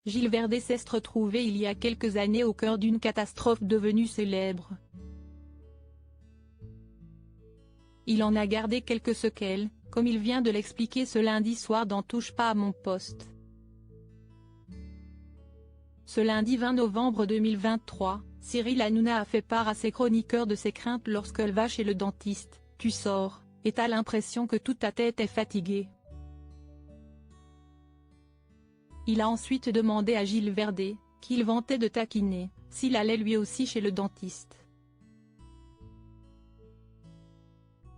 Gilles Verdez s'est retrouvé il y a quelques années au cœur d'une catastrophe devenue célèbre. Il en a gardé quelques séquelles, comme il vient de l'expliquer ce lundi soir dans Touche pas à mon poste. Ce lundi 20 novembre 2023, Cyril Hanouna a fait part à ses chroniqueurs de ses craintes lorsqu'elle va chez le dentiste. « Tu sors, et t'as l'impression que toute ta tête est fatiguée ». Il a ensuite demandé à Gilles Verdez, qu'il vantait de taquiner, s'il allait lui aussi chez le dentiste.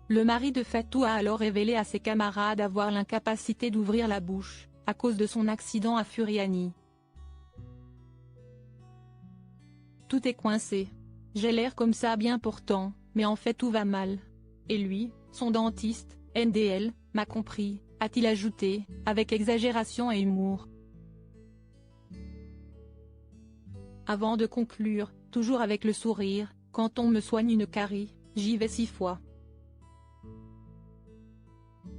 Le mari de Fatou a alors révélé à ses camarades avoir l'incapacité d'ouvrir la bouche, à cause de son accident à Furiani. Tout est coincé. J'ai l'air comme ça bien pourtant, mais en fait tout va mal. Et lui, son dentiste, NDL, m'a compris, a-t-il ajouté, avec exagération et humour. Avant de conclure, toujours avec le sourire, quand on me soigne une carie, j'y vais 6 fois.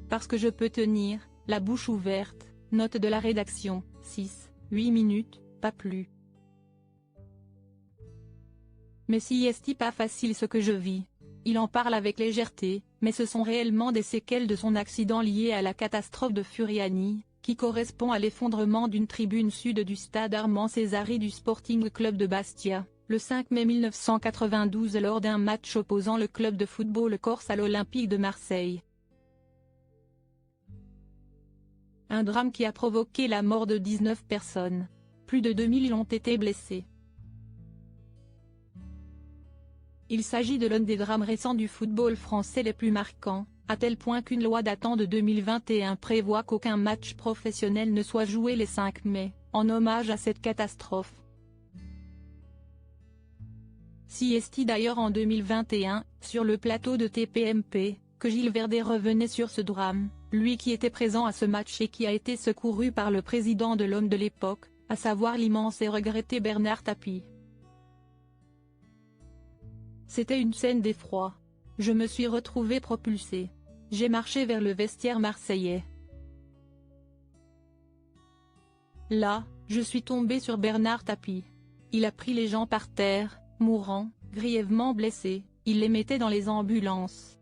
Parce que je peux tenir, la bouche ouverte, note de la rédaction, 6-8 minutes, pas plus. Mais si est-il pas facile ce que je vis. Il en parle avec légèreté, mais ce sont réellement des séquelles de son accident lié à la catastrophe de Furiani, qui correspond à l'effondrement d'une tribune sud du stade Armand Césari du Sporting Club de Bastia, le 5 mai 1992 lors d'un match opposant le club de football corse à l'Olympique de Marseille. Un drame qui a provoqué la mort de 19 personnes. Plus de 2000 ont été blessés. Il s'agit de l'un des drames récents du football français les plus marquants, à tel point qu'une loi datant de 2021 prévoit qu'aucun match professionnel ne soit joué les 5 mai, en hommage à cette catastrophe. Si est d'ailleurs en 2021, sur le plateau de TPMP, que Gilles Verdez revenait sur ce drame, lui qui était présent à ce match et qui a été secouru par le président de l'homme de l'époque, à savoir l'immense et regretté Bernard Tapie. C'était une scène d'effroi. Je me suis retrouvé propulsé. J'ai marché vers le vestiaire marseillais. Là, je suis tombé sur Bernard Tapie. Il a pris les gens par terre, mourants, grièvement blessés, il les mettait dans les ambulances.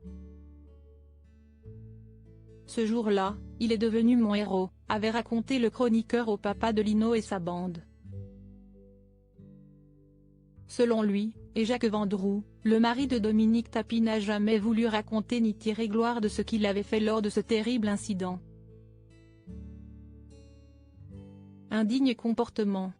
Ce jour-là, il est devenu mon héros, avait raconté le chroniqueur au papa de Lino et sa bande. Selon lui, et Jacques Vendroux, le mari de Dominique Tapie n'a jamais voulu raconter ni tirer gloire de ce qu'il avait fait lors de ce terrible incident. Indigne comportement.